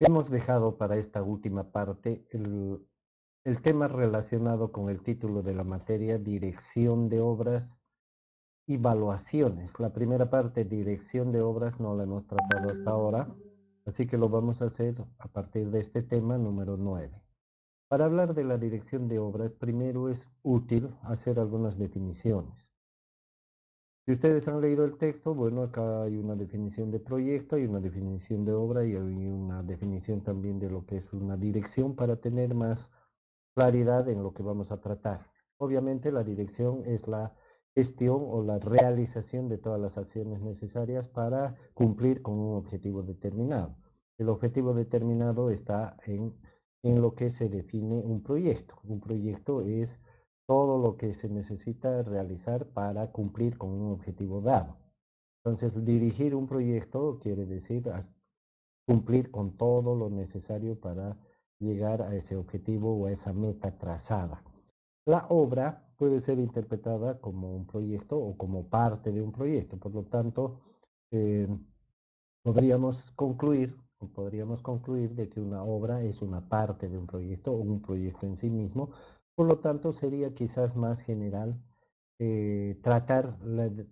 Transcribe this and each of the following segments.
Hemos dejado para esta última parte el tema relacionado con el título de la materia, dirección de obras y evaluaciones. La primera parte, dirección de obras, no la hemos tratado hasta ahora, así que lo vamos a hacer a partir de este tema número 9. Para hablar de la dirección de obras, primero es útil hacer algunas definiciones. Si ustedes han leído el texto, bueno, acá hay una definición de proyecto, hay una definición de obra y hay una definición también de lo que es una dirección para tener más claridad en lo que vamos a tratar. Obviamente la dirección es la gestión o la realización de todas las acciones necesarias para cumplir con un objetivo determinado. El objetivo determinado está en lo que se define un proyecto. Un proyecto es todo lo que se necesita realizar para cumplir con un objetivo dado. Entonces, dirigir un proyecto quiere decir cumplir con todo lo necesario para llegar a ese objetivo o a esa meta trazada. La obra puede ser interpretada como un proyecto o como parte de un proyecto. Por lo tanto, eh, podríamos concluir de que una obra es una parte de un proyecto o un proyecto en sí mismo. Por lo tanto, sería quizás más general tratar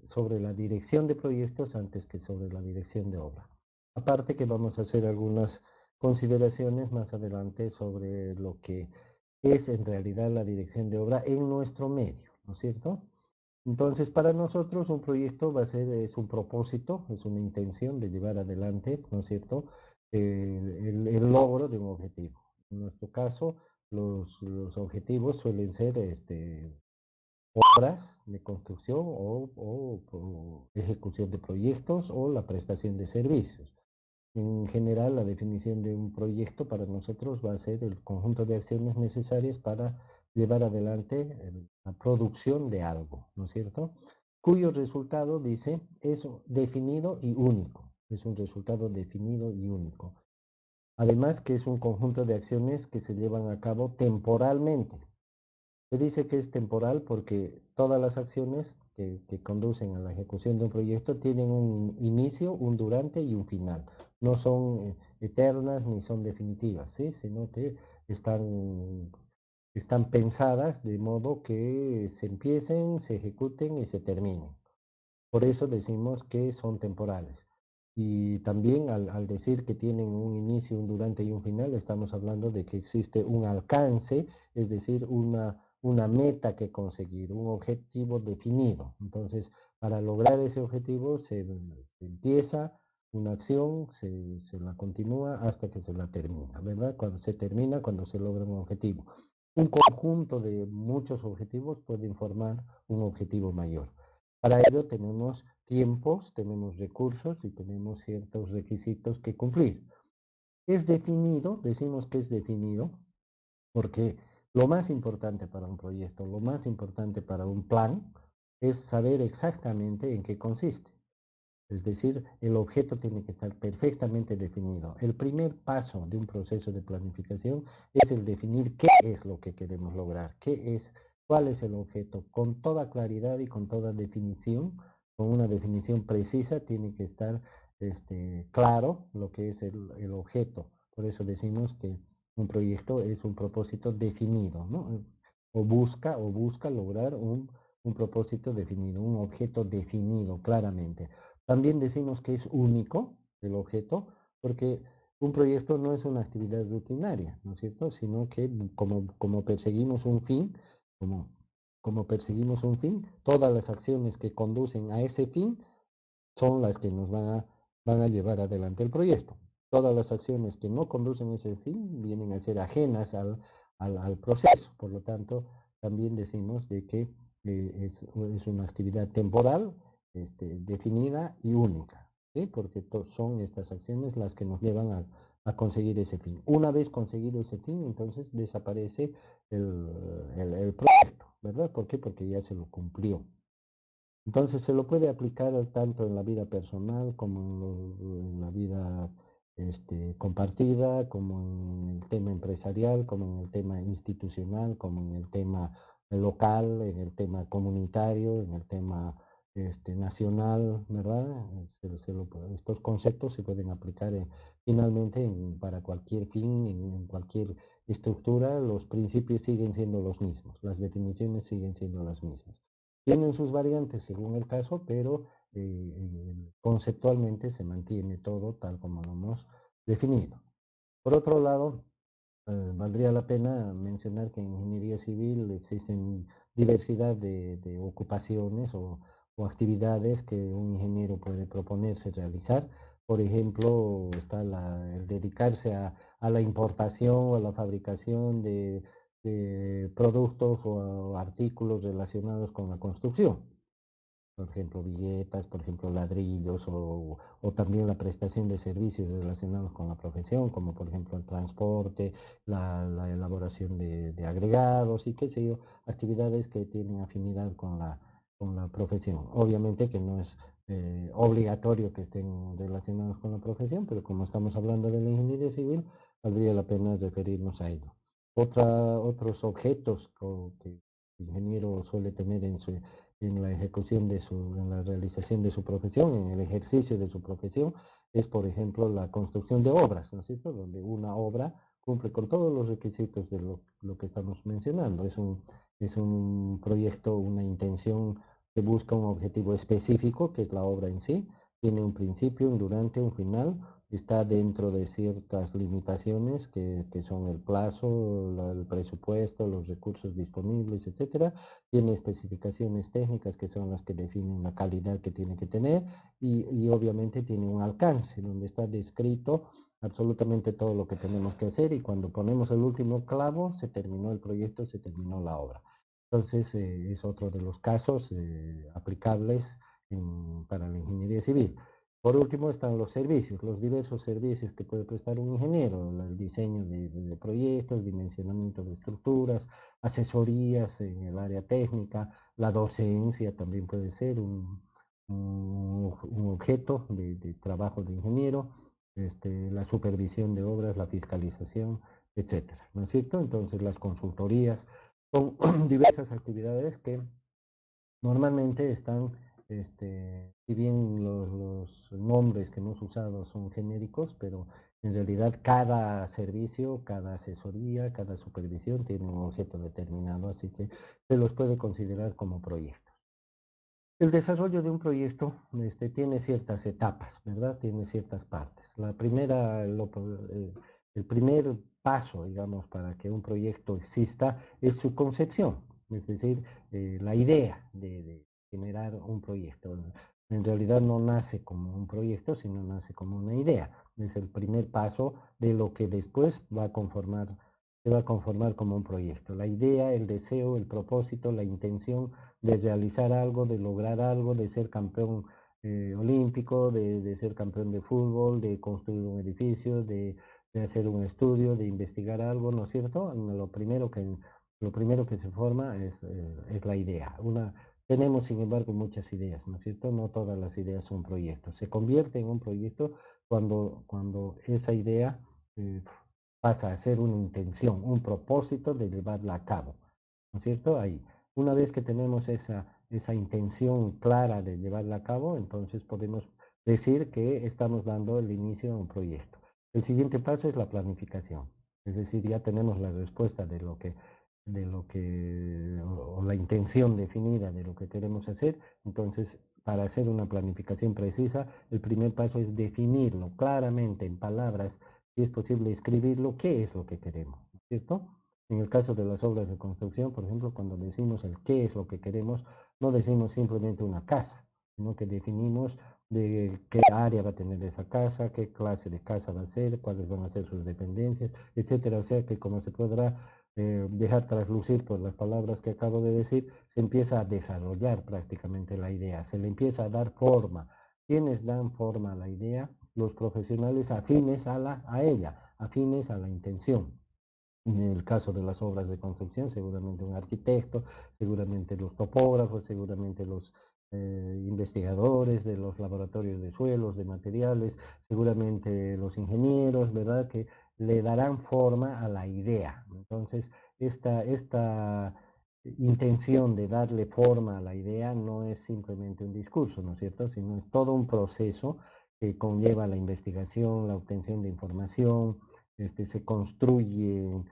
sobre la dirección de proyectos antes que sobre la dirección de obra. Aparte que vamos a hacer algunas consideraciones más adelante sobre lo que es en realidad la dirección de obra en nuestro medio, ¿no es cierto? Entonces, para nosotros un proyecto va a ser, es un propósito, es una intención de llevar adelante, ¿no es cierto?, el logro de un objetivo. En nuestro caso, los objetivos suelen ser obras de construcción o ejecución de proyectos o la prestación de servicios. En general, la definición de un proyecto para nosotros va a ser el conjunto de acciones necesarias para llevar adelante la producción de algo, ¿no es cierto? Cuyo resultado, dice, es definido y único. Es un resultado definido y único. Además, que es un conjunto de acciones que se llevan a cabo temporalmente. Se dice que es temporal porque todas las acciones que conducen a la ejecución de un proyecto tienen un inicio, un durante y un final. No son eternas ni son definitivas, ¿sí? Sino que están pensadas de modo que se empiecen, se ejecuten y se terminen. Por eso decimos que son temporales. Y también al decir que tienen un inicio, un durante y un final, estamos hablando de que existe un alcance, es decir, una meta que conseguir, un objetivo definido. Entonces, para lograr ese objetivo se empieza una acción, se la continúa hasta que se la termina, ¿verdad? Cuando se termina, cuando se logra un objetivo. Un conjunto de muchos objetivos pueden formar un objetivo mayor. Para ello tenemos tiempos, tenemos recursos y tenemos ciertos requisitos que cumplir. Es definido, decimos que es definido, porque lo más importante para un proyecto, lo más importante para un plan, es saber exactamente en qué consiste. Es decir, el objeto tiene que estar perfectamente definido. El primer paso de un proceso de planificación es el definir qué es lo que queremos lograr, cuál es el objeto. Con toda claridad y con toda definición, con una definición precisa, tiene que estar claro lo que es el objeto. Por eso decimos que un proyecto es un propósito definido, ¿no? O busca lograr un propósito definido, un objeto definido claramente. También decimos que es único el objeto, porque un proyecto no es una actividad rutinaria, ¿no es cierto? Sino que como perseguimos un fin, como, como perseguimos un fin, todas las acciones que conducen a ese fin son las que nos van a llevar adelante el proyecto. Todas las acciones que no conducen a ese fin vienen a ser ajenas al proceso. Por lo tanto, también decimos de que es una actividad temporal, definida y única, ¿sí? Porque son estas acciones las que nos llevan a conseguir ese fin. Una vez conseguido ese fin, entonces desaparece el proyecto, ¿verdad? ¿Por qué? Porque ya se lo cumplió. Entonces se lo puede aplicar tanto en la vida personal como en la vida compartida, como en el tema empresarial, como en el tema institucional, como en el tema local, en el tema comunitario, en el tema nacional, ¿verdad? Estos conceptos se pueden aplicar finalmente para cualquier fin, en cualquier estructura, los principios siguen siendo los mismos, las definiciones siguen siendo las mismas. Tienen sus variantes según el caso, pero conceptualmente se mantiene todo tal como lo hemos definido. Por otro lado, valdría la pena mencionar que en ingeniería civil existen diversidad de ocupaciones o actividades que un ingeniero puede proponerse realizar. Por ejemplo, está el dedicarse a la importación o a la fabricación de productos o artículos relacionados con la construcción, por ejemplo, billetas, por ejemplo, ladrillos o también la prestación de servicios relacionados con la profesión, como por ejemplo el transporte, la elaboración de agregados y qué sé yo, actividades que tienen afinidad con la profesión. Obviamente que no es obligatorio que estén relacionados con la profesión, pero como estamos hablando de la ingeniería civil, valdría la pena referirnos a ello. Otros objetos que el ingeniero suele tener en la ejecución en la realización de su profesión, en el ejercicio de su profesión, es, por ejemplo, la construcción de obras, ¿no es cierto? Donde una obra cumple con todos los requisitos de lo que estamos mencionando. Es un proyecto, una intención que busca un objetivo específico, que es la obra en sí. Tiene un principio, un durante, un final. Está dentro de ciertas limitaciones que son el plazo, el presupuesto, los recursos disponibles, etcétera. Tiene especificaciones técnicas que son las que definen la calidad que tiene que tener y obviamente tiene un alcance donde está descrito absolutamente todo lo que tenemos que hacer y cuando ponemos el último clavo se terminó el proyecto, se terminó la obra. Entonces es otro de los casos aplicables para la ingeniería civil. Por último están los diversos servicios que puede prestar un ingeniero, el diseño de proyectos, dimensionamiento de estructuras, asesorías en el área técnica, la docencia también puede ser un objeto de trabajo de ingeniero, la supervisión de obras, la fiscalización, etcétera, ¿no es cierto? Entonces las consultorías son diversas actividades que normalmente están, si bien los nombres que hemos usado son genéricos, pero en realidad cada servicio, cada asesoría, cada supervisión tiene un objeto determinado, así que se los puede considerar como proyectos. El desarrollo de un proyecto tiene ciertas etapas, ¿verdad? Tiene ciertas partes. La primera, el primer paso, digamos, para que un proyecto exista es su concepción, es decir, la idea de generar un proyecto. En realidad no nace como un proyecto, sino nace como una idea. Es el primer paso de lo que después se va a conformar como un proyecto. La idea, el deseo, el propósito, la intención de realizar algo, de lograr algo, de ser campeón olímpico, de ser campeón de fútbol, de construir un edificio, de hacer un estudio, de investigar algo, ¿no es cierto? Lo primero que se forma es la idea. Tenemos, sin embargo, muchas ideas, ¿no es cierto? No todas las ideas son proyectos. Se convierte en un proyecto cuando esa idea eh, pasa a ser una intención, un propósito de llevarla a cabo, ¿no es cierto? Ahí. Una vez que tenemos esa intención clara de llevarla a cabo, entonces podemos decir que estamos dando el inicio a un proyecto. El siguiente paso es la planificación, es decir, ya tenemos la respuesta o la intención definida de lo que queremos hacer, entonces para hacer una planificación precisa, el primer paso es definirlo claramente en palabras, si es posible escribirlo, qué es lo que queremos, ¿no es cierto? En el caso de las obras de construcción, por ejemplo, cuando decimos el qué es lo que queremos, no decimos simplemente una casa, sino que definimos de qué área va a tener esa casa, qué clase de casa va a ser, cuáles van a ser sus dependencias, etcétera. O sea que como se podrá dejar traslucir por las palabras que acabo de decir, se empieza a desarrollar prácticamente la idea, se le empieza a dar forma. ¿Quiénes dan forma a la idea? Los profesionales afines a ella, afines a la intención. En el caso de las obras de construcción, seguramente un arquitecto, seguramente los topógrafos, seguramente los investigadores de los laboratorios de suelos, de materiales, seguramente los ingenieros, ¿verdad? Que le darán forma a la idea. Entonces, esta intención de darle forma a la idea no es simplemente un discurso, ¿no es cierto? Sino es todo un proceso que conlleva la investigación, la obtención de información, se construyen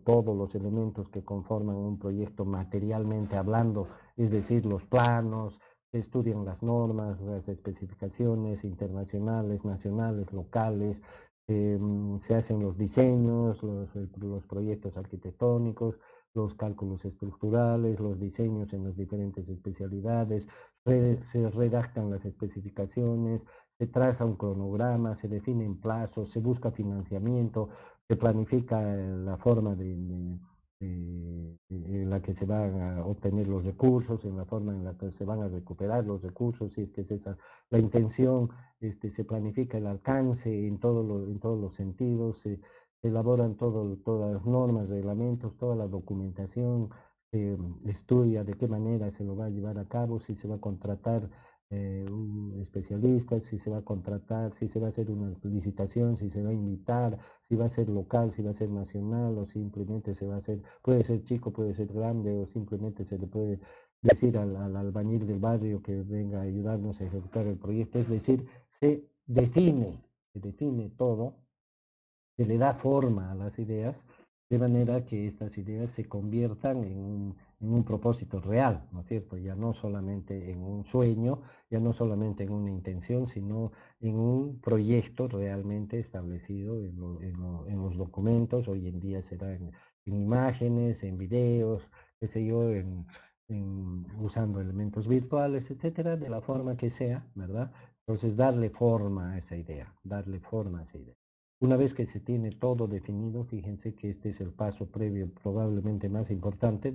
todos los elementos que conforman un proyecto materialmente hablando, es decir, los planos, se estudian las normas, las especificaciones internacionales, nacionales, locales, se hacen los diseños, los proyectos arquitectónicos, los cálculos estructurales, los diseños en las diferentes especialidades, se redactan las especificaciones, se traza un cronograma, se definen plazos, se busca financiamiento, se planifica la forma en la que se van a obtener los recursos, en la forma en la que se van a recuperar los recursos, si es que es esa la intención, se planifica el alcance en todos los sentidos, se elaboran todas las normas, reglamentos, toda la documentación, se estudia de qué manera se lo va a llevar a cabo, si se va a contratar un especialista, si se va a contratar, si se va a hacer una licitación, si se va a invitar, si va a ser local, si va a ser nacional o simplemente se va a hacer, puede ser chico, puede ser grande o simplemente se le puede decir al albañil del barrio que venga a ayudarnos a ejecutar el proyecto. Es decir, se define todo, se le da forma a las ideas, de manera que estas ideas se conviertan en un propósito real, ¿no es cierto? Ya no solamente en un sueño, ya no solamente en una intención, sino en un proyecto realmente establecido en los documentos. Hoy en día será en imágenes, en videos, qué sé yo, usando elementos virtuales, etcétera, de la forma que sea, ¿verdad? Entonces, darle forma a esa idea, darle forma a esa idea. Una vez que se tiene todo definido, fíjense que este es el paso previo probablemente más importante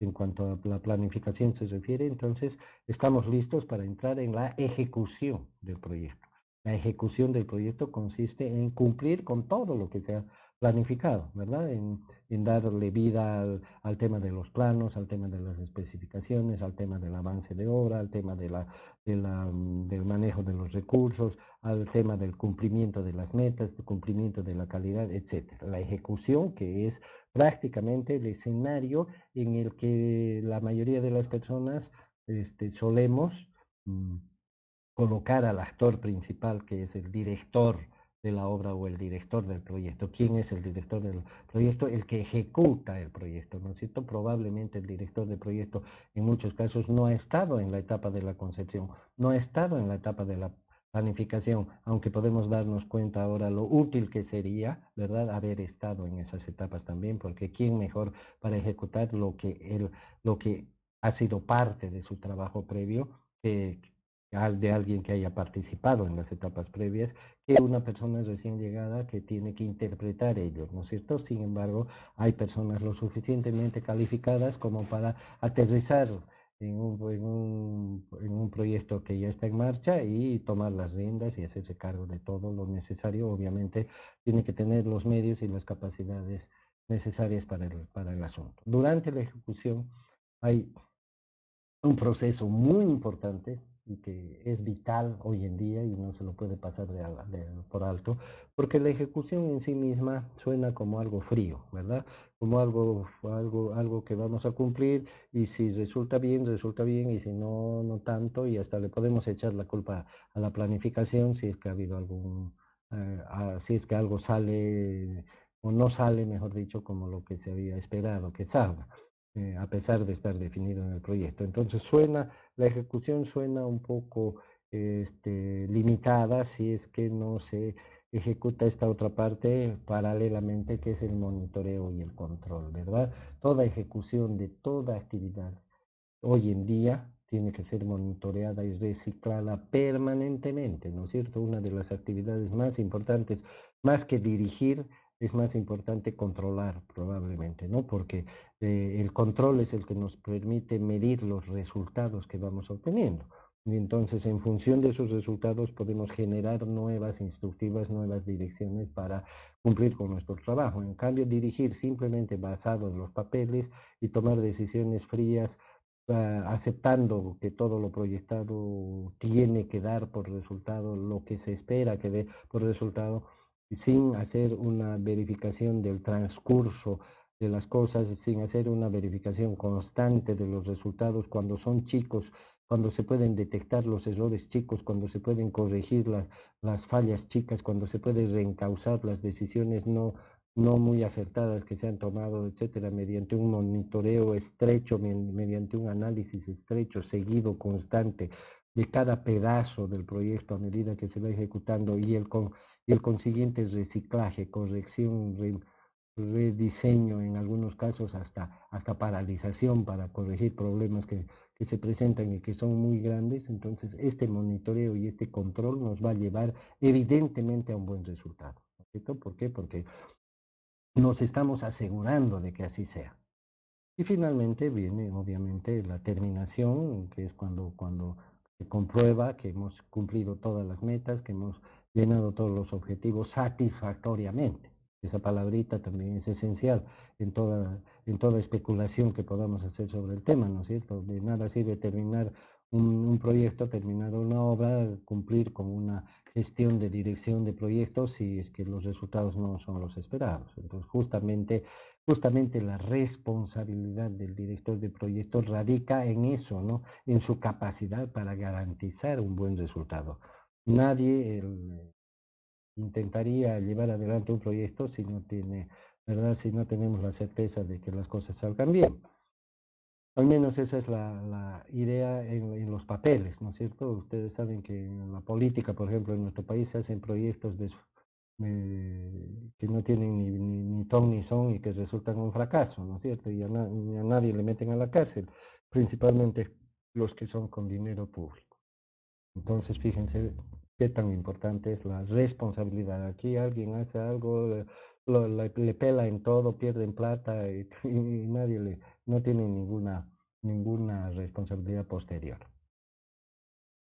en cuanto a la planificación se refiere, entonces estamos listos para entrar en la ejecución del proyecto. La ejecución del proyecto consiste en cumplir con todo lo que se ha planificado, ¿verdad? En darle vida al tema de los planos, al tema de las especificaciones, al tema del avance de obra, al tema del manejo de los recursos, al tema del cumplimiento de las metas, del cumplimiento de la calidad, etcétera. La ejecución, que es prácticamente el escenario en el que la mayoría de las personas solemos mm, colocar al actor principal, que es el director de la obra o el director del proyecto. ¿Quién es el director del proyecto? El que ejecuta el proyecto, ¿no es cierto? Probablemente el director del proyecto en muchos casos no ha estado en la etapa de la concepción, no ha estado en la etapa de la planificación, aunque podemos darnos cuenta ahora lo útil que sería, ¿verdad?, haber estado en esas etapas también, porque quién mejor para ejecutar lo que ha sido parte de su trabajo previo que, de alguien que haya participado en las etapas previas, que una persona recién llegada que tiene que interpretar ello, ¿no es cierto? Sin embargo, hay personas lo suficientemente calificadas como para aterrizar en un proyecto que ya está en marcha y tomar las riendas y hacerse cargo de todo lo necesario. Obviamente, tiene que tener los medios y las capacidades necesarias para el asunto. Durante la ejecución hay un proceso muy importante y que es vital hoy en día y no se lo puede pasar por alto, porque la ejecución en sí misma suena como algo frío, ¿verdad? Como algo que vamos a cumplir y si resulta bien y si no, no tanto y hasta le podemos echar la culpa a la planificación si es que ha habido si es que algo sale o no sale, mejor dicho, como lo que se había esperado que salga a pesar de estar definido en el proyecto. Entonces la ejecución suena un poco limitada si es que no se ejecuta esta otra parte paralelamente que es el monitoreo y el control, ¿verdad? Toda ejecución de toda actividad hoy en día tiene que ser monitoreada y reciclada permanentemente, ¿no es cierto? Una de las actividades más importantes, más que dirigir, es más importante controlar probablemente, ¿no? Porque el control es el que nos permite medir los resultados que vamos obteniendo. Y entonces, en función de esos resultados, podemos generar nuevas instructivas, nuevas direcciones para cumplir con nuestro trabajo. En cambio, dirigir simplemente basado en los papeles y tomar decisiones frías aceptando que todo lo proyectado tiene que dar por resultado lo que se espera que dé por resultado, sin hacer una verificación del transcurso de las cosas sin hacer una verificación constante de los resultados cuando son chicos, cuando se pueden detectar los errores chicos, cuando se pueden corregir las fallas chicas, cuando se puede reencauzar las decisiones no muy acertadas que se han tomado, etcétera, mediante un monitoreo estrecho, mediante un análisis estrecho, seguido, constante, de cada pedazo del proyecto a medida que se va ejecutando y el consiguiente reciclaje, corrección, rediseño, en algunos casos hasta paralización para corregir problemas que se presentan y que son muy grandes. Entonces, este monitoreo y este control nos va a llevar evidentemente a un buen resultado. ¿Cierto? ¿Por qué? Porque nos estamos asegurando de que así sea. Y finalmente viene obviamente la terminación, que es cuando se comprueba que hemos cumplido todas las metas, que hemos llenado todos los objetivos satisfactoriamente. Esa palabrita también es esencial en toda especulación que podamos hacer sobre el tema, ¿no es cierto? De nada sirve terminar un proyecto, terminar una obra, cumplir con una gestión de dirección de proyectos si es que los resultados no son los esperados. Entonces, justamente la responsabilidad del director de proyectos radica en eso, ¿no? En su capacidad para garantizar un buen resultado. Nadie intentaría llevar adelante un proyecto si no tiene, ¿verdad? Si no tenemos la certeza de que las cosas salgan bien. Al menos esa es la idea en los papeles, ¿no es cierto? Ustedes saben que en la política, por ejemplo, en nuestro país se hacen proyectos que no tienen ni ton ni son y que resultan un fracaso, ¿no es cierto? Y a nadie le meten a la cárcel, principalmente los que son con dinero público. Entonces, fíjense qué tan importante es la responsabilidad. Aquí alguien hace algo, le pela en todo, pierden plata y nadie no tiene ninguna responsabilidad posterior.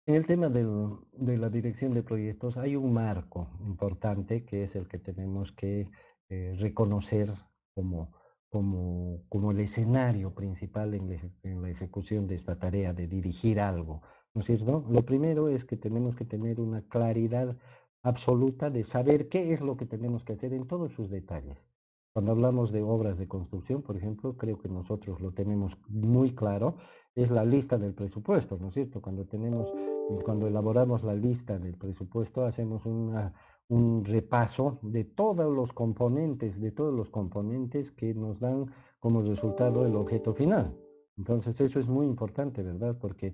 En el tema de la dirección de proyectos hay un marco importante que es el que tenemos que reconocer como, como el escenario principal en la ejecución de esta tarea de dirigir algo, ¿no es cierto? Lo primero es que tenemos que tener una claridad absoluta de saber qué es lo que tenemos que hacer en todos sus detalles. Cuando hablamos de obras de construcción, por ejemplo, creo que nosotros lo tenemos muy claro, es la lista del presupuesto, ¿no es cierto? Cuando elaboramos la lista del presupuesto, hacemos un repaso de todos los componentes que nos dan como resultado el objeto final. Entonces, eso es muy importante, ¿verdad? Porque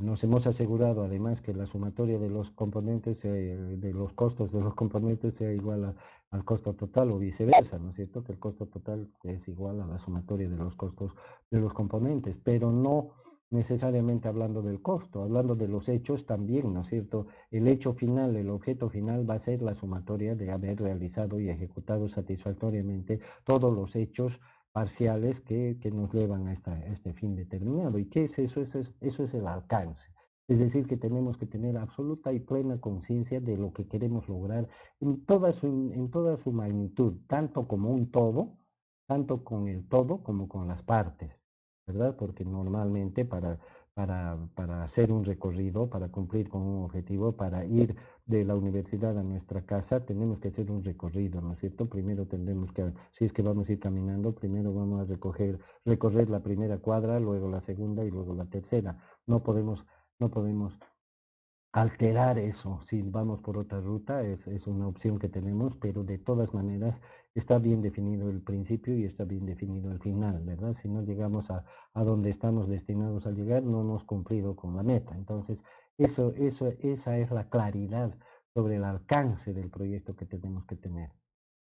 nos hemos asegurado además que la sumatoria de los componentes, de los costos de los componentes sea igual al costo total o viceversa, ¿no es cierto? Que el costo total es igual a la sumatoria de los costos de los componentes, pero no necesariamente hablando del costo, hablando de los hechos también, ¿no es cierto? El hecho final, el objeto final va a ser la sumatoria de haber realizado y ejecutado satisfactoriamente todos los hechos parciales que nos llevan a este fin determinado. ¿Y qué es eso? Eso es el alcance. Es decir, que tenemos que tener absoluta y plena conciencia de lo que queremos lograr en toda su magnitud, tanto como un todo, tanto con el todo como con las partes. ¿Verdad? Porque normalmente para hacer un recorrido, para cumplir con un objetivo, para ir de la universidad a nuestra casa, tenemos que hacer un recorrido, ¿no es cierto? Primero tendremos que, si es que vamos a ir caminando, primero vamos a recorrer la primera cuadra, luego la segunda y luego la tercera. No podemos alterar eso. Si vamos por otra ruta, es una opción que tenemos, pero de todas maneras está bien definido el principio y está bien definido el final, ¿verdad? Si no llegamos a donde estamos destinados a llegar, no hemos cumplido con la meta. Entonces, esa es la claridad sobre el alcance del proyecto que tenemos que tener,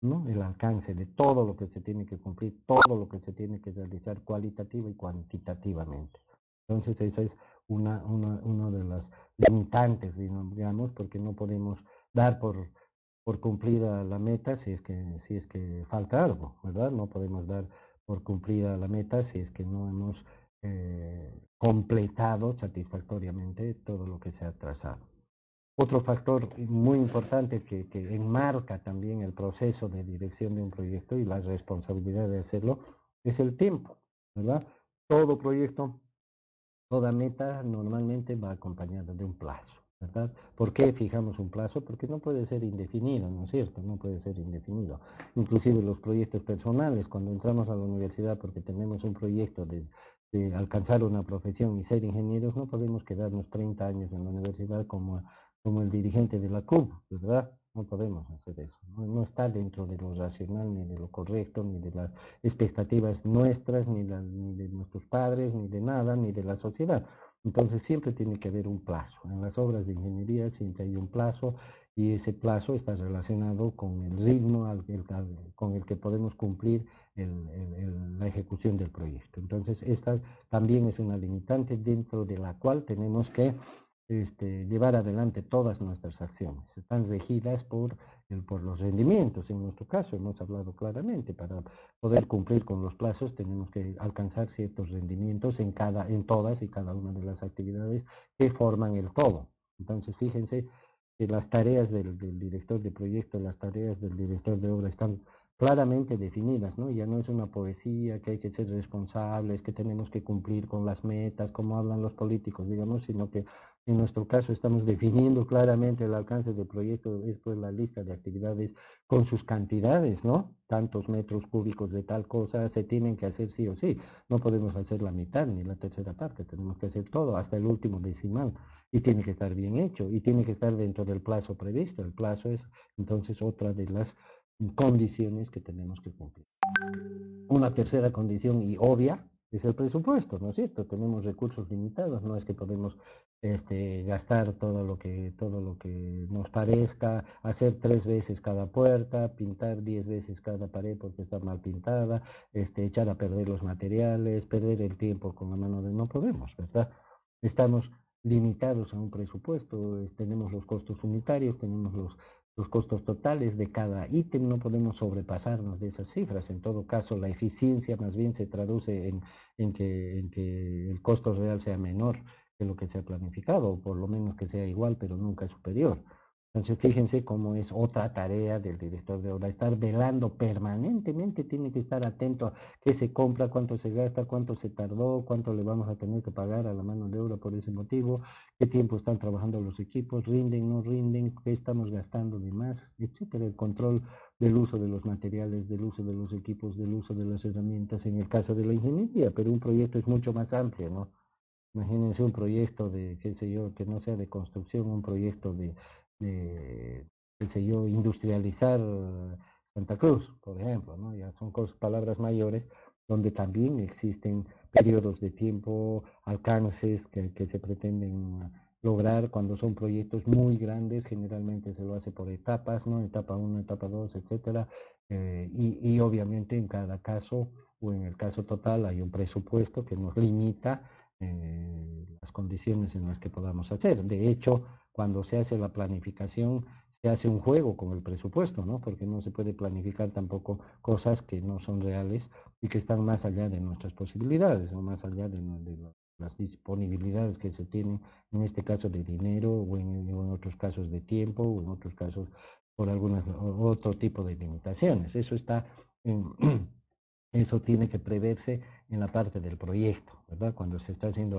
¿no? El alcance de todo lo que se tiene que cumplir, todo lo que se tiene que realizar cualitativa y cuantitativamente. Entonces, esa es una de las limitantes, digamos, porque no podemos dar por cumplida la meta si es que falta algo, ¿verdad? No podemos dar por cumplida la meta si es que no hemos completado satisfactoriamente todo lo que se ha trazado. Otro factor muy importante que enmarca también el proceso de dirección de un proyecto y la responsabilidad de hacerlo es el tiempo, ¿verdad? Todo proyecto, toda meta normalmente va acompañada de un plazo. ¿verdad? ¿Por qué fijamos un plazo? Porque no puede ser indefinido, ¿no es cierto? No puede ser indefinido. Inclusive los proyectos personales, cuando entramos a la universidad porque tenemos un proyecto de alcanzar una profesión y ser ingenieros, no podemos quedarnos 30 años en la universidad como el dirigente de la CUB, ¿verdad? No podemos hacer eso. No, no está dentro de lo racional, ni de lo correcto, ni de las expectativas nuestras, ni de nuestros padres, ni de nada, ni de la sociedad. Entonces siempre tiene que haber un plazo. En las obras de ingeniería siempre hay un plazo y ese plazo está relacionado con el ritmo con el que podemos cumplir la ejecución del proyecto. Entonces esta también es una limitante dentro de la cual tenemos que llevar adelante todas nuestras acciones. Están regidas por los rendimientos. En nuestro caso, hemos hablado claramente, para poder cumplir con los plazos tenemos que alcanzar ciertos rendimientos en todas y cada una de las actividades que forman el todo. Entonces, fíjense que las tareas del director de proyecto, las tareas del director de obra están claramente definidas, ¿no? Ya no es una poesía, que hay que ser responsables, que tenemos que cumplir con las metas, como hablan los políticos, digamos, sino que en nuestro caso estamos definiendo claramente el alcance del proyecto, es pues la lista de actividades con sus cantidades, ¿no? Tantos metros cúbicos de tal cosa se tienen que hacer sí o sí. No podemos hacer la mitad ni la tercera parte, tenemos que hacer todo, hasta el último decimal. Y tiene que estar bien hecho y tiene que estar dentro del plazo previsto. El plazo es entonces otra de las condiciones que tenemos que cumplir. Una tercera condición y obvia es el presupuesto, ¿no es cierto? Tenemos recursos limitados, no es que podemos gastar todo lo que nos parezca, hacer 3 veces cada puerta, pintar 10 veces cada pared porque está mal pintada, echar a perder los materiales, perder el tiempo con la mano de... No podemos, ¿verdad? Estamos limitados a un presupuesto, tenemos los costos unitarios, tenemos los costos totales de cada ítem, no podemos sobrepasarnos de esas cifras. En todo caso, la eficiencia más bien se traduce en que el costo real sea menor que lo que se ha planificado, o por lo menos que sea igual, pero nunca superior. Entonces, fíjense cómo es otra tarea del director de obra, estar velando permanentemente, tiene que estar atento a qué se compra, cuánto se gasta, cuánto se tardó, cuánto le vamos a tener que pagar a la mano de obra por ese motivo, qué tiempo están trabajando los equipos, rinden, no rinden, qué estamos gastando de más, etcétera. El control del uso de los materiales, del uso de los equipos, del uso de las herramientas en el caso de la ingeniería, pero un proyecto es mucho más amplio, ¿no? Imagínense un proyecto de, qué sé yo, que no sea de construcción, un proyecto de qué sé yo, industrializar Santa Cruz, por ejemplo, ¿no? Ya son palabras mayores donde también existen periodos de tiempo, alcances que se pretenden lograr cuando son proyectos muy grandes, generalmente se lo hace por etapas, ¿no? Etapa 1, etapa 2, etcétera, y obviamente en cada caso o en el caso total hay un presupuesto que nos limita las condiciones en las que podamos hacer. De hecho, cuando se hace la planificación, se hace un juego con el presupuesto, ¿no? Porque no se puede planificar tampoco cosas que no son reales y que están más allá de nuestras posibilidades o más allá de las disponibilidades que se tienen, en este caso de dinero o en otros casos de tiempo o en otros casos por algunas otro tipo de limitaciones. Eso está en, eso tiene que preverse en la parte del proyecto, ¿verdad? Cuando se está haciendo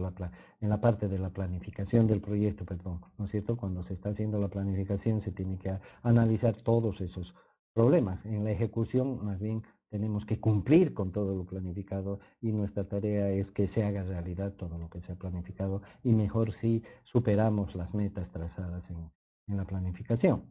en la parte de la planificación del proyecto, perdón, ¿no es cierto? Cuando se está haciendo la planificación se tiene que analizar todos esos problemas. En la ejecución, más bien, tenemos que cumplir con todo lo planificado y nuestra tarea es que se haga realidad todo lo que se ha planificado y mejor si superamos las metas trazadas en la planificación.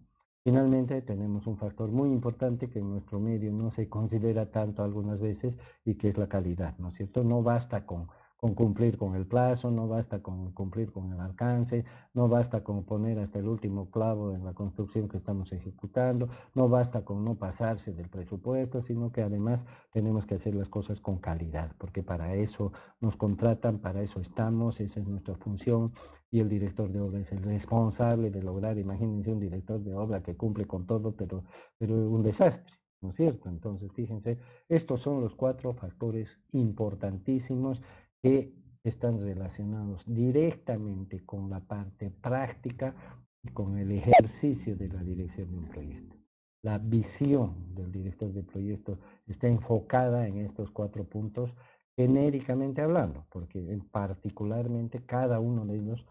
Finalmente, tenemos un factor muy importante que en nuestro medio no se considera tanto algunas veces y que es la calidad, ¿no es cierto? No basta con cumplir con el plazo, no basta con cumplir con el alcance, no basta con poner hasta el último clavo en la construcción que estamos ejecutando, no basta con no pasarse del presupuesto, sino que además tenemos que hacer las cosas con calidad, porque para eso nos contratan, para eso estamos, esa es nuestra función y el director de obra es el responsable de lograr, imagínense un director de obra que cumple con todo, pero un desastre, ¿no es cierto? Entonces, fíjense, estos son los 4 factores importantísimos que están relacionados directamente con la parte práctica y con el ejercicio de la dirección de un proyecto. La visión del director de proyecto está enfocada en estos 4 puntos genéricamente hablando, porque particularmente cada uno de ellos,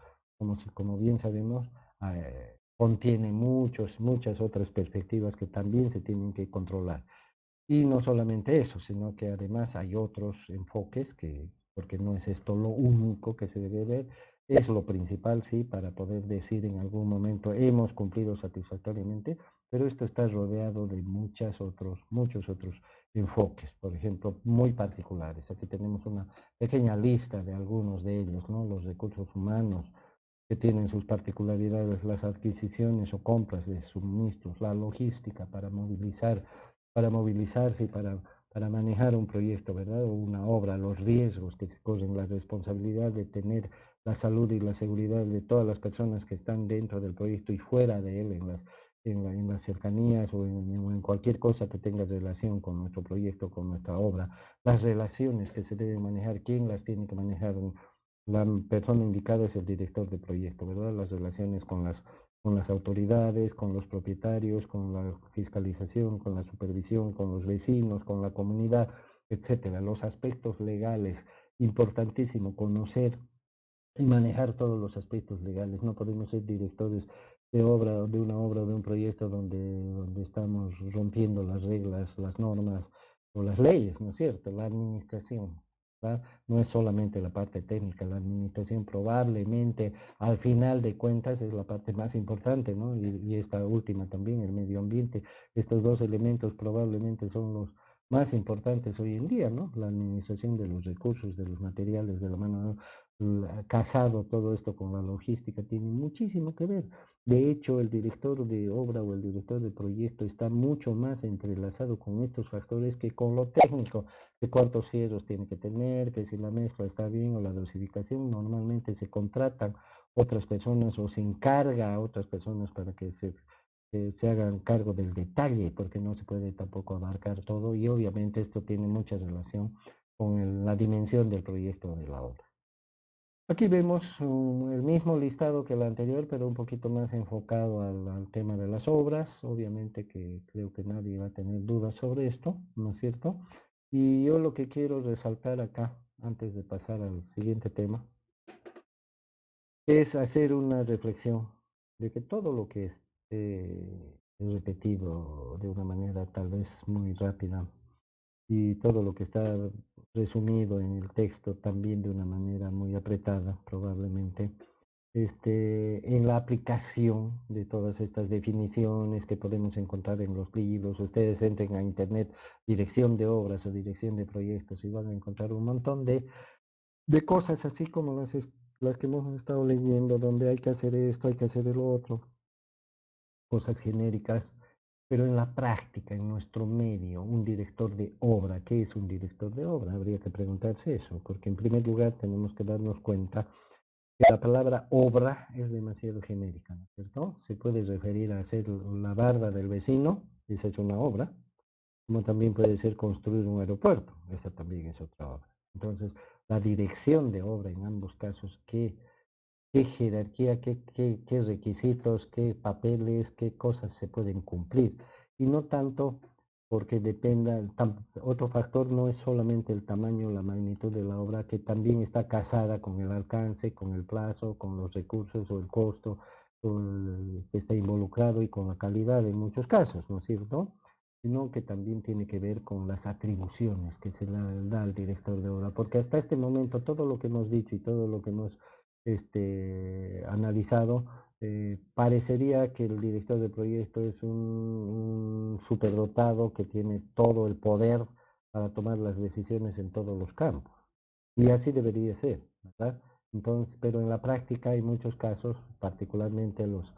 como bien sabemos, contiene muchas otras perspectivas que también se tienen que controlar. Y no solamente eso, sino que además hay otros enfoques que, porque no es esto lo único que se debe ver, es lo principal, sí, para poder decir en algún momento hemos cumplido satisfactoriamente, pero esto está rodeado de muchos otros enfoques, por ejemplo, muy particulares. Aquí tenemos una pequeña lista de algunos de ellos, ¿no? Los recursos humanos que tienen sus particularidades, las adquisiciones o compras de suministros, la logística para movilizarse y para manejar un proyecto, ¿verdad? O una obra, los riesgos que se corren, la responsabilidad de tener la salud y la seguridad de todas las personas que están dentro del proyecto y fuera de él, en las cercanías o en cualquier cosa que tenga relación con nuestro proyecto, con nuestra obra, las relaciones que se deben manejar, quién las tiene que manejar. La persona indicada es el director de proyecto, ¿verdad? Las relaciones con las autoridades, con los propietarios, con la fiscalización, con la supervisión, con los vecinos, con la comunidad, etcétera. Los aspectos legales, importantísimo conocer y manejar todos los aspectos legales. No podemos ser directores de obra, de una obra, de un proyecto donde estamos rompiendo las reglas, las normas o las leyes, ¿no es cierto? La administración, ¿verdad? No es solamente la parte técnica, la administración probablemente al final de cuentas es la parte más importante, ¿no? Y esta última también, el medio ambiente. Estos dos elementos probablemente son los más importantes hoy en día, ¿no? La administración de los recursos, de los materiales, de la mano casado todo esto con la logística, tiene muchísimo que ver. De hecho, el director de obra o el director de proyecto está mucho más entrelazado con estos factores que con lo técnico, de cuántos fierros tiene que tener, que si la mezcla está bien o la dosificación. Normalmente se contratan otras personas o se encarga a otras personas para que se hagan cargo del detalle, porque no se puede tampoco abarcar todo y obviamente esto tiene mucha relación con la dimensión del proyecto de la obra. Aquí vemos el mismo listado que el anterior, pero un poquito más enfocado al tema de las obras. Obviamente que creo que nadie va a tener dudas sobre esto, ¿no es cierto? Y yo lo que quiero resaltar acá, antes de pasar al siguiente tema, es hacer una reflexión de que todo lo que es repetido de una manera tal vez muy rápida y todo lo que está resumido en el texto también de una manera muy apretada, probablemente, en la aplicación de todas estas definiciones que podemos encontrar en los libros. Ustedes entren a internet, dirección de obras o dirección de proyectos y van a encontrar un montón de cosas así como las que hemos estado leyendo, donde hay que hacer esto, hay que hacer el otro, cosas genéricas, pero en la práctica, en nuestro medio, un director de obra, ¿qué es un director de obra? Habría que preguntarse eso, porque en primer lugar tenemos que darnos cuenta que la palabra obra es demasiado genérica, ¿no es cierto? Se puede referir a hacer la barda del vecino, esa es una obra, como también puede ser construir un aeropuerto, esa también es otra obra. Entonces, la dirección de obra en ambos casos, qué jerarquía, qué requisitos, qué papeles, qué cosas se pueden cumplir. Y no tanto porque dependa, otro factor no es solamente el tamaño, la magnitud de la obra, que también está casada con el alcance, con el plazo, con los recursos o el costo que está involucrado y con la calidad en muchos casos, ¿no es cierto? Sino que también tiene que ver con las atribuciones que se le da al director de obra, porque hasta este momento todo lo que hemos dicho y todo lo que hemos analizado, parecería que el director de proyecto es un superdotado que tiene todo el poder para tomar las decisiones en todos los campos. Y así debería ser, ¿verdad? Entonces, pero en la práctica hay muchos casos, particularmente los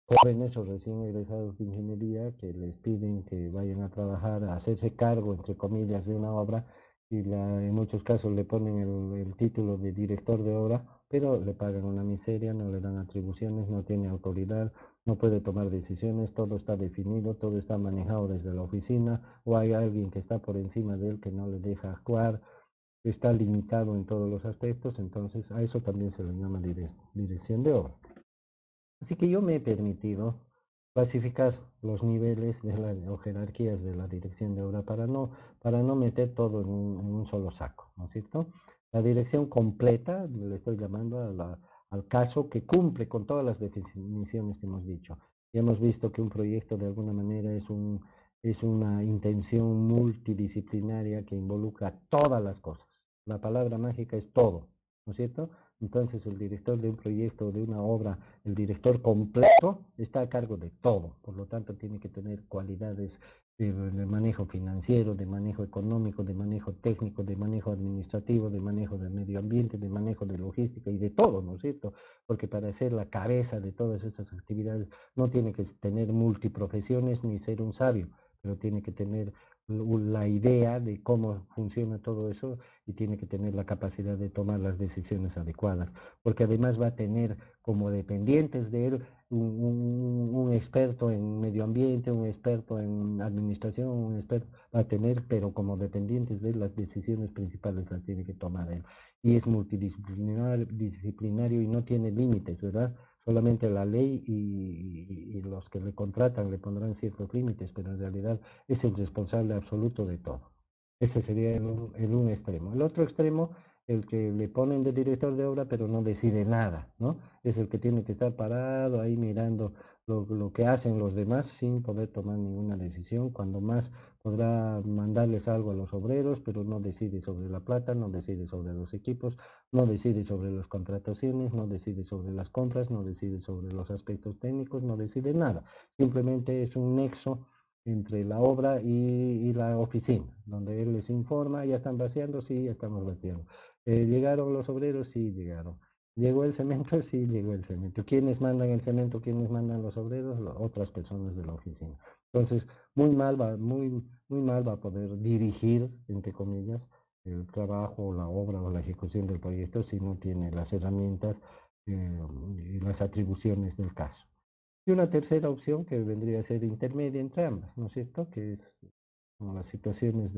jóvenes o recién egresados de ingeniería que les piden que vayan a trabajar, a hacerse cargo, entre comillas, de una obra y en muchos casos le ponen el título de director de obra, pero le pagan una miseria, no le dan atribuciones, no tiene autoridad, no puede tomar decisiones, todo está definido, todo está manejado desde la oficina o hay alguien que está por encima de él que no le deja actuar, está limitado en todos los aspectos, entonces a eso también se le llama dirección de obra. Así que yo me he permitido clasificar los niveles o jerarquías de la dirección de obra para no meter todo en un solo saco, ¿no es cierto? La dirección completa, le estoy llamando al caso, que cumple con todas las definiciones que hemos dicho. Ya hemos visto que un proyecto de alguna manera es una intención multidisciplinaria que involucra todas las cosas. La palabra mágica es todo, ¿no es cierto? Entonces el director de un proyecto, de una obra, el director completo está a cargo de todo. Por lo tanto, tiene que tener cualidades de manejo financiero, de manejo económico, de manejo técnico, de manejo administrativo, de manejo del medio ambiente, de manejo de logística y de todo, ¿no es cierto? Porque para ser la cabeza de todas esas actividades no tiene que tener multiprofesiones ni ser un sabio, pero tiene que tener la idea de cómo funciona todo eso y tiene que tener la capacidad de tomar las decisiones adecuadas, porque además va a tener como dependientes de él un experto en medio ambiente, un experto en administración, un experto va a tener, pero como dependientes de él, las decisiones principales las tiene que tomar él. Y es multidisciplinario y no tiene límites, ¿verdad? Solamente la ley y los que le contratan le pondrán ciertos límites, pero en realidad es el responsable absoluto de todo. Ese sería un extremo. El otro extremo, el que le ponen de director de obra, pero no decide nada, ¿no? Es el que tiene que estar parado ahí mirando lo que hacen los demás sin poder tomar ninguna decisión. Cuando más podrá mandarles algo a los obreros, pero no decide sobre la plata, no decide sobre los equipos, no decide sobre las contrataciones, no decide sobre las compras, no decide sobre los aspectos técnicos, no decide nada. Simplemente es un nexo entre la obra y la oficina, donde él les informa, ya están vaciando, sí, ya estamos vaciando. ¿Llegaron los obreros? Sí, llegaron. ¿Llegó el cemento? Sí, llegó el cemento. ¿Quiénes mandan el cemento? ¿Quiénes mandan los obreros? Otras personas de la oficina. Entonces, muy mal va a poder dirigir, entre comillas, el trabajo, la obra o la ejecución del proyecto si no tiene las herramientas y las atribuciones del caso. Y una tercera opción que vendría a ser intermedia entre ambas, ¿no es cierto? Que es como las situaciones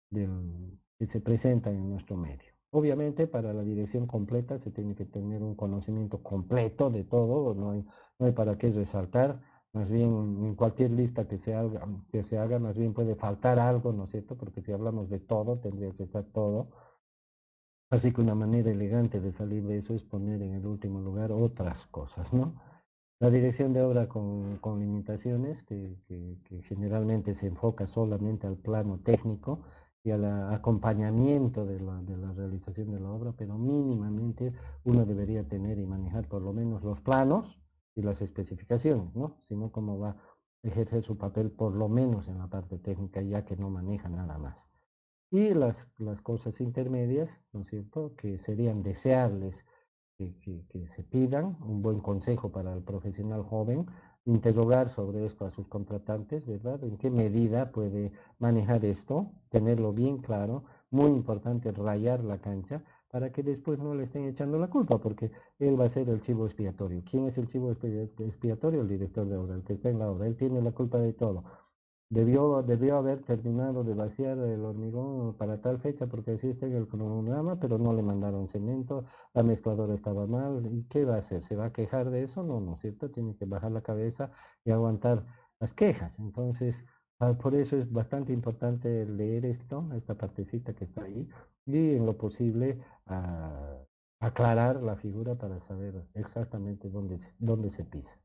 que se presentan en nuestro medio. Obviamente, para la dirección completa se tiene que tener un conocimiento completo de todo, no hay para qué resaltar, más bien en cualquier lista que se haga, más bien puede faltar algo, ¿no es cierto? Porque si hablamos de todo, tendría que estar todo. Así que una manera elegante de salir de eso es poner en el último lugar otras cosas, ¿no? La dirección de obra con limitaciones, que generalmente se enfoca solamente al plano técnico y al acompañamiento de la realización de la obra, pero mínimamente uno debería tener y manejar por lo menos los planos y las especificaciones, ¿no? Sino cómo va a ejercer su papel por lo menos en la parte técnica, ya que no maneja nada más. Y las cosas intermedias, ¿no es cierto?, que serían deseables que se pidan, un buen consejo para el profesional joven, interrogar sobre esto a sus contratantes, ¿verdad? ¿En qué medida puede manejar esto? Tenerlo bien claro, muy importante rayar la cancha para que después no le estén echando la culpa, porque él va a ser el chivo expiatorio. ¿Quién es el chivo expiatorio? El director de obra, el que está en la obra. Él tiene la culpa de todo. Debió haber terminado de vaciar el hormigón para tal fecha porque así está en el cronograma, pero no le mandaron cemento, la mezcladora estaba mal. ¿Y qué va a hacer? ¿Se va a quejar de eso? No, ¿no es cierto? Tiene que bajar la cabeza y aguantar las quejas. Entonces, por eso es bastante importante leer esto, esta partecita que está ahí, y en lo posible aclarar la figura para saber exactamente dónde se pisa.